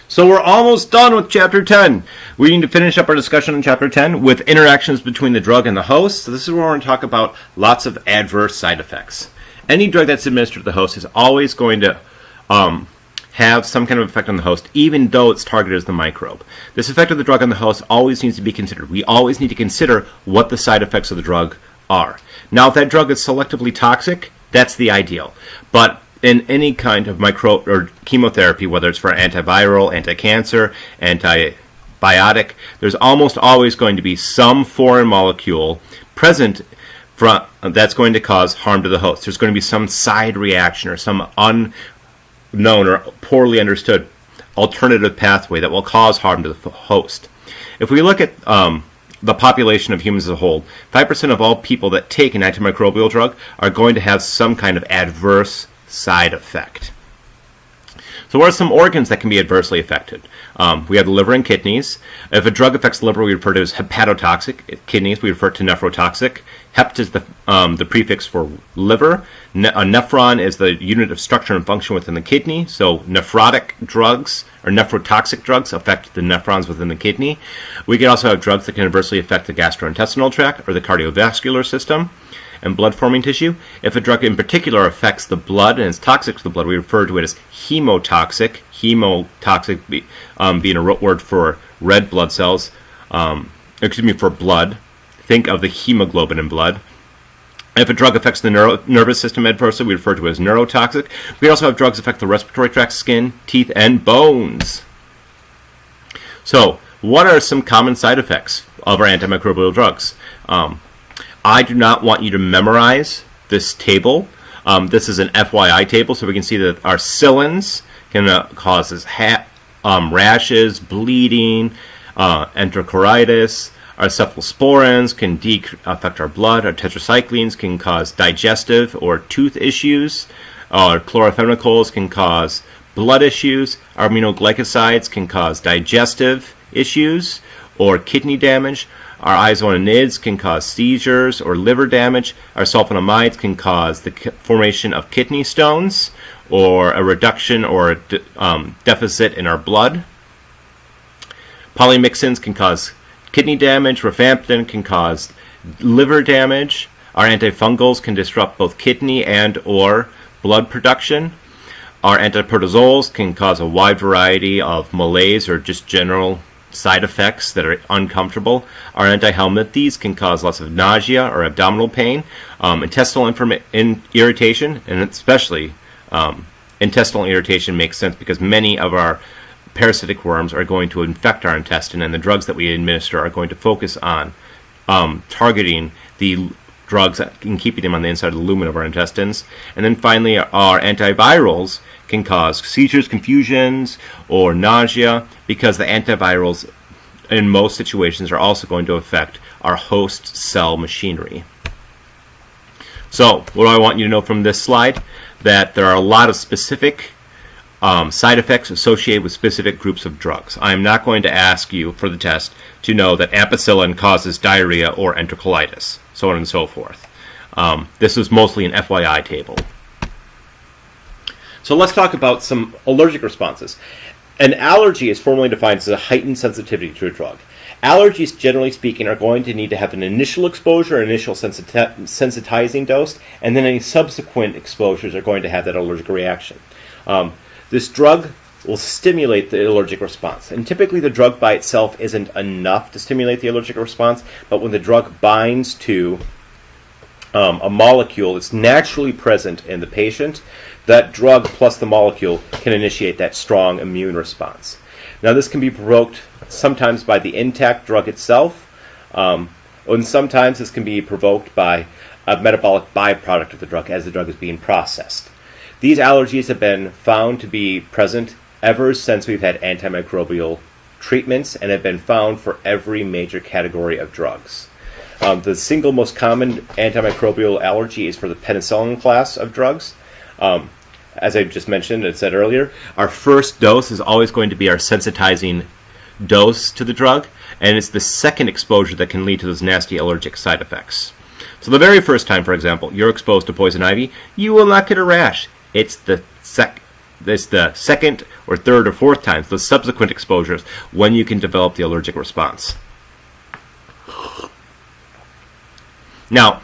So we're almost done with Chapter 10. We need to finish up our discussion on Chapter 10 with interactions between the drug and the host. So this is where we're going to talk about lots of adverse side effects. Any drug that's administered to the host is always going to have some kind of effect on the host, even though it's targeted as the microbe. This effect of the drug on the host always needs to be considered. We always need to consider what the side effects of the drug are. Now, if that drug is selectively toxic, that's the ideal. But in any kind of microbe or chemotherapy, whether it's for antiviral, anti-cancer, antibiotic, there's almost always going to be some foreign molecule present that's going to cause harm to the host. There's going to be some side reaction or some unknown or poorly understood alternative pathway that will cause harm to the host. If we look at the population of humans as a whole, 5% of all people that take an antimicrobial drug are going to have some kind of adverse side effect. So what are some organs that can be adversely affected? We have the liver and kidneys. If a drug affects the liver, we refer to it as hepatotoxic. Kidneys, we refer to nephrotoxic. Hept is the prefix for liver. A nephron is the unit of structure and function within the kidney. So nephrotic drugs or nephrotoxic drugs affect the nephrons within the kidney. We can also have drugs that can adversely affect the gastrointestinal tract or the cardiovascular system and blood-forming tissue. If a drug in particular affects the blood and is toxic to the blood, we refer to it as hemotoxic. Hemotoxic being a root word for red blood cells. For blood. Think of the hemoglobin in blood. If a drug affects the nervous system adversely, we refer to it as neurotoxic. We also have drugs that affect the respiratory tract, skin, teeth, and bones. So, what are some common side effects of our antimicrobial drugs? I do not want you to memorize this table. This is an FYI table, so we can see that our psyllins can cause rashes, bleeding, enterocolitis. Our cephalosporins can affect our blood. Our tetracyclines can cause digestive or tooth issues. Our chloramphenicol can cause blood issues. Our aminoglycosides can cause digestive issues or kidney damage. Our isoniazides can cause seizures or liver damage. Our sulfonamides can cause the formation of kidney stones or a reduction or a deficit in our blood. Polymyxins can cause kidney damage. Rifampicin can cause liver damage. Our antifungals can disrupt both kidney and or blood production. Our antiprotozoals can cause a wide variety of malaise or just general side effects that are uncomfortable. Our antihelminthes can cause lots of nausea or abdominal pain, intestinal irritation, and especially intestinal irritation makes sense because many of our parasitic worms are going to infect our intestine, and the drugs that we administer are going to focus on targeting the drugs and keeping them on the inside of the lumen of our intestines. And then finally, our antivirals can cause seizures, confusions, or nausea because the antivirals in most situations are also going to affect our host cell machinery. So, what do I want you to know from this slide? That there are a lot of specific side effects associated with specific groups of drugs. I am not going to ask you for the test to know that ampicillin causes diarrhea or enterocolitis, so on and so forth. This is mostly an FYI table. So let's talk about some allergic responses. An allergy is formally defined as a heightened sensitivity to a drug. Allergies, generally speaking, are going to need to have an initial exposure, an initial sensitizing dose, and then any subsequent exposures are going to have that allergic reaction. This drug will stimulate the allergic response. And typically the drug by itself isn't enough to stimulate the allergic response, but when the drug binds to a molecule that's naturally present in the patient, that drug plus the molecule can initiate that strong immune response. Now this can be provoked sometimes by the intact drug itself, and sometimes this can be provoked by a metabolic byproduct of the drug as the drug is being processed. These allergies have been found to be present ever since we've had antimicrobial treatments and have been found for every major category of drugs. The single most common antimicrobial allergy is for the penicillin class of drugs. As I just mentioned and said earlier, our first dose is always going to be our sensitizing dose to the drug, and it's the second exposure that can lead to those nasty allergic side effects. So the very first time, for example, you're exposed to poison ivy, you will not get a rash. It's the it's the second or third or fourth times, those subsequent exposures, when you can develop the allergic response. Now,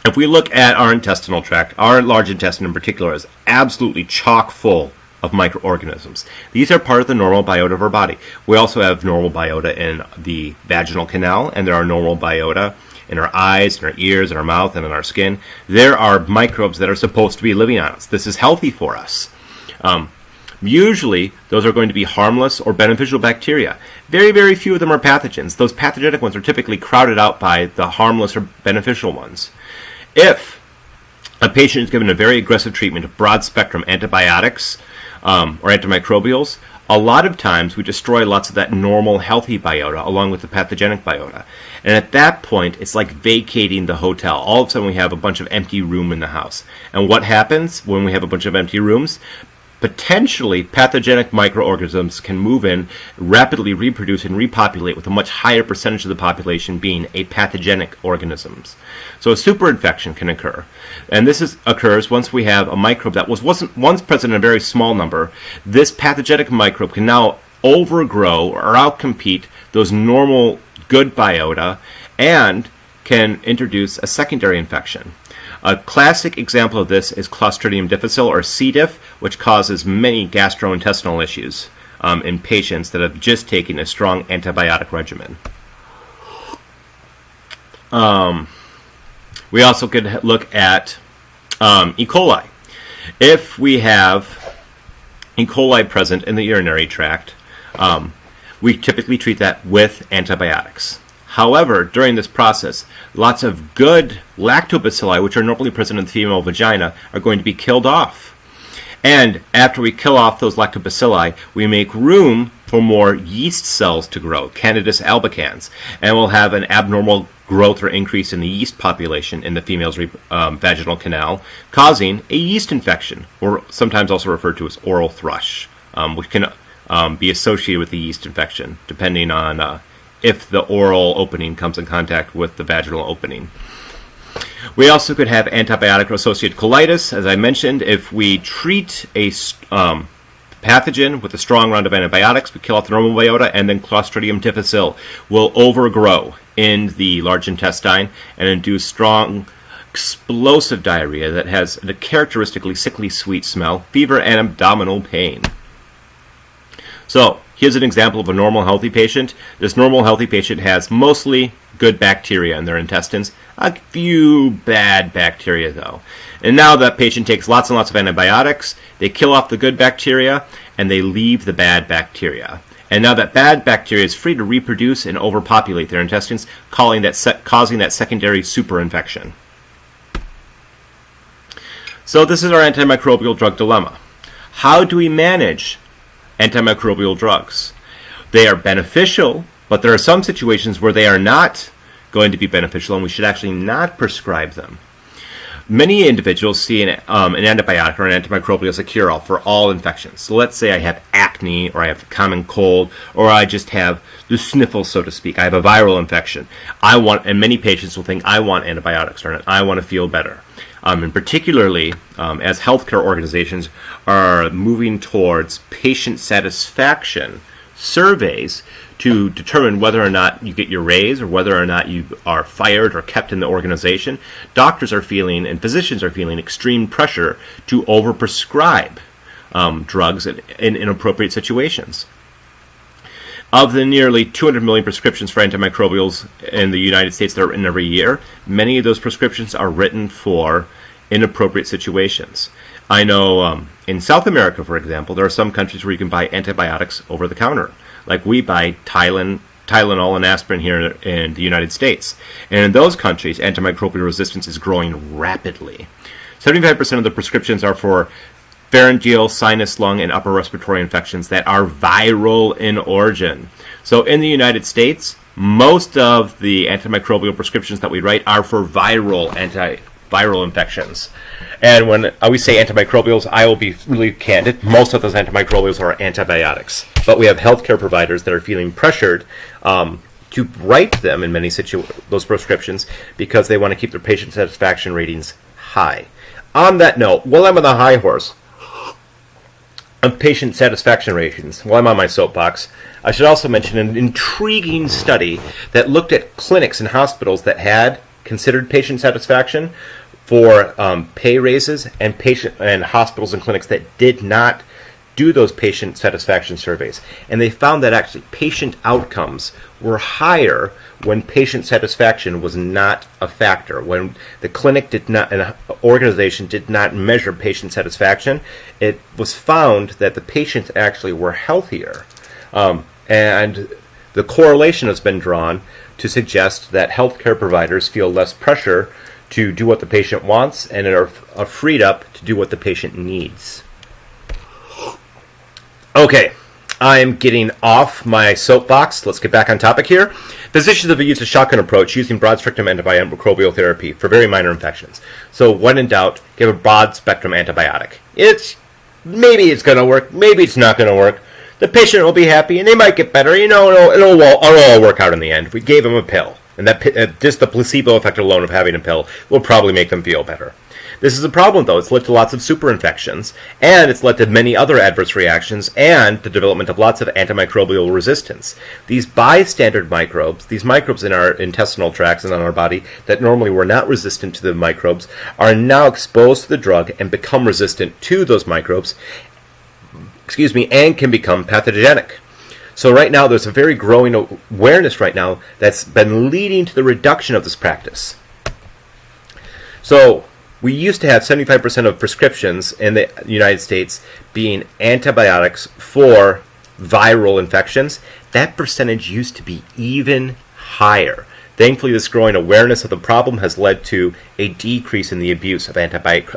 if we look at our intestinal tract, our large intestine in particular is absolutely chock full of microorganisms. These are part of the normal biota of our body. We also have normal biota in the vaginal canal, and there are normal biota in our eyes, in our ears, in our mouth, and in our skin. There are microbes that are supposed to be living on us. This is healthy for us. Usually, those are going to be harmless or beneficial bacteria. Very, very few of them are pathogens. Those pathogenic ones are typically crowded out by the harmless or beneficial ones. If a patient is given a very aggressive treatment of broad-spectrum antibiotics or antimicrobials, a lot of times we destroy lots of that normal, healthy biota along with the pathogenic biota. And at that point, it's like vacating the hotel. All of a sudden, we have a bunch of empty room in the house. And what happens when we have a bunch of empty rooms? Potentially, pathogenic microorganisms can move in, rapidly reproduce, and repopulate, with a much higher percentage of the population being apathogenic organisms. So a superinfection can occur. And this occurs once we have a microbe that wasn't once present in a very small number. This pathogenic microbe can now overgrow or outcompete those normal good biota and can introduce a secondary infection. A classic example of this is Clostridium difficile, or C. diff, which causes many gastrointestinal issues in patients that have just taken a strong antibiotic regimen. We also could look at E. coli. If we have E. coli present in the urinary tract, we typically treat that with antibiotics. However, during this process, lots of good lactobacilli, which are normally present in the female vagina, are going to be killed off. And after we kill off those lactobacilli, we make room for more yeast cells to grow, Candidus albicans, and we'll have an abnormal growth or increase in the yeast population in the female's vaginal canal, causing a yeast infection, or sometimes also referred to as oral thrush, which can be associated with the yeast infection, depending on if the oral opening comes in contact with the vaginal opening. We also could have antibiotic-associated colitis. As I mentioned, if we treat a pathogen with a strong round of antibiotics, we kill off the normal biota, and then Clostridium difficile will overgrow in the large intestine and induce strong, explosive diarrhea that has a characteristically sickly sweet smell, fever, and abdominal pain. So, here's an example of a normal healthy patient. This normal healthy patient has mostly good bacteria in their intestines, a few bad bacteria though. And now that patient takes lots and lots of antibiotics, they kill off the good bacteria, and they leave the bad bacteria. And now that bad bacteria is free to reproduce and overpopulate their intestines, causing that secondary superinfection. So this is our antimicrobial drug dilemma. How do we manage antimicrobial drugs? They are beneficial, but there are some situations where they are not going to be beneficial, and we should actually not prescribe them. Many individuals see an antibiotic or an antimicrobial as a cure-all for all infections. So let's say I have acne, or I have a common cold, or I just have the sniffles, so to speak. I have a viral infection. And many patients will think, I want antibiotics, or I want to feel better. And particularly, as healthcare organizations are moving towards patient satisfaction surveys to determine whether or not you get your raise or whether or not you are fired or kept in the organization, doctors are feeling and physicians are feeling extreme pressure to overprescribe drugs in inappropriate situations. Of the nearly 200 million prescriptions for antimicrobials in the United States that are written every year, many of those prescriptions are written for inappropriate situations. I know in South America, for example, there are some countries where you can buy antibiotics over the counter. Like we buy Tylenol and aspirin here in the United States. And in those countries, antimicrobial resistance is growing rapidly. 75% of the prescriptions are for pharyngeal, sinus, lung, and upper respiratory infections that are viral in origin. So in the United States, most of the antimicrobial prescriptions that we write are for viral infections. And when we say antimicrobials, I will be really candid. Most of those antimicrobials are antibiotics. But we have healthcare providers that are feeling pressured to write them in many those prescriptions because they want to keep their patient satisfaction ratings high. On that note, while I'm on the high horse, of patient satisfaction ratings. While I'm on my soapbox, I should also mention an intriguing study that looked at clinics and hospitals that had considered patient satisfaction for pay raises, and hospitals and clinics that did not do those patient satisfaction surveys. And they found that actually patient outcomes were higher when patient satisfaction was not a factor. When the clinic did not, an organization did not measure patient satisfaction, it was found that the patients actually were healthier. And the correlation has been drawn to suggest that healthcare providers feel less pressure to do what the patient wants and are freed up to do what the patient needs. Okay, I'm getting off my soapbox. Let's get back on topic here. Physicians have used a shotgun approach using broad-spectrum antimicrobial therapy for very minor infections. So when in doubt, give a broad-spectrum antibiotic. Maybe it's going to work, maybe it's not going to work. The patient will be happy, and they might get better. It'll all work out in the end. We gave them a pill, and that just the placebo effect alone of having a pill will probably make them feel better. This is a problem, though. It's led to lots of superinfections, and it's led to many other adverse reactions and the development of lots of antimicrobial resistance. These bystander microbes, these microbes in our intestinal tracts and on our body that normally were not resistant to the microbes, are now exposed to the drug and become resistant to those microbes, and can become pathogenic. So right now, there's a very growing awareness right now that's been leading to the reduction of this practice. So we used to have 75% of prescriptions in the United States being antibiotics for viral infections. That percentage used to be even higher. Thankfully, this growing awareness of the problem has led to a decrease in the abuse of antibiotic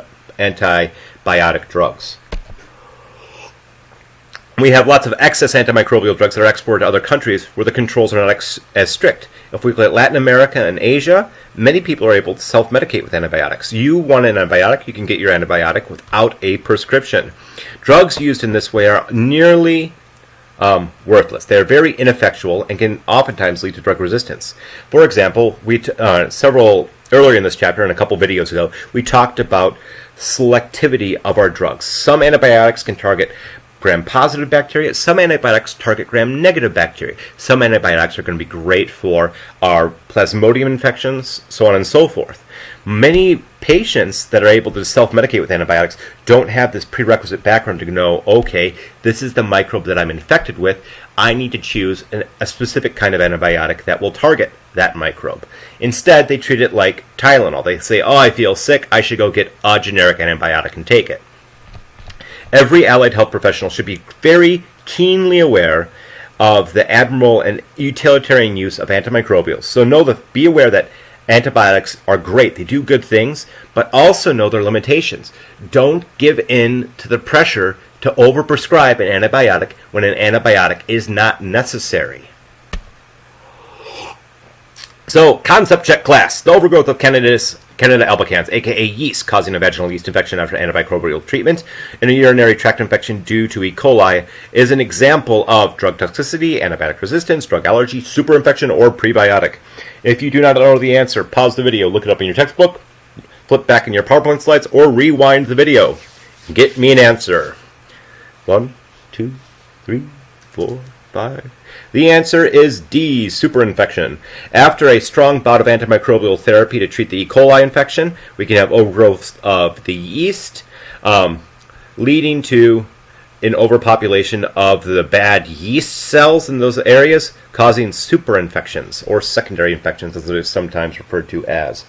drugs. We have lots of excess antimicrobial drugs that are exported to other countries where the controls are not as strict. If we look at Latin America and Asia, many people are able to self-medicate with antibiotics. You want an antibiotic, you can get your antibiotic without a prescription. Drugs used in this way are nearly worthless. They are very ineffectual and can oftentimes lead to drug resistance. For example, earlier in this chapter and a couple videos ago, we talked about selectivity of our drugs. Some antibiotics can target gram-positive bacteria. Some antibiotics target gram-negative bacteria. Some antibiotics are going to be great for our plasmodium infections, so on and so forth. Many patients that are able to self-medicate with antibiotics don't have this prerequisite background to know, okay, this is the microbe that I'm infected with. I need to choose a specific kind of antibiotic that will target that microbe. Instead, they treat it like Tylenol. They say, I feel sick, I should go get a generic antibiotic and take it. Every allied health professional should be very keenly aware of the admirable and utilitarian use of antimicrobials. So be aware that antibiotics are great. They do good things, but also know their limitations. Don't give in to the pressure to overprescribe an antibiotic when an antibiotic is not necessary. So, concept check class. The overgrowth of Candida albicans, aka yeast, causing a vaginal yeast infection after antimicrobial treatment, and a urinary tract infection due to E. coli, is an example of drug toxicity, antibiotic resistance, drug allergy, superinfection, or prebiotic. If you do not know the answer, pause the video, look it up in your textbook, flip back in your PowerPoint slides, or rewind the video. Get me an answer. 1, 2, 3, 4, 5. The answer is D, superinfection. After a strong bout of antimicrobial therapy to treat the E. coli infection, we can have overgrowth of the yeast, leading to an overpopulation of the bad yeast cells in those areas, causing superinfections, or secondary infections, as it is sometimes referred to as.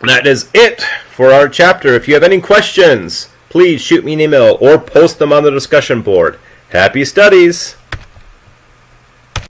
That is it for our chapter. If you have any questions, please shoot me an email or post them on the discussion board. Happy studies!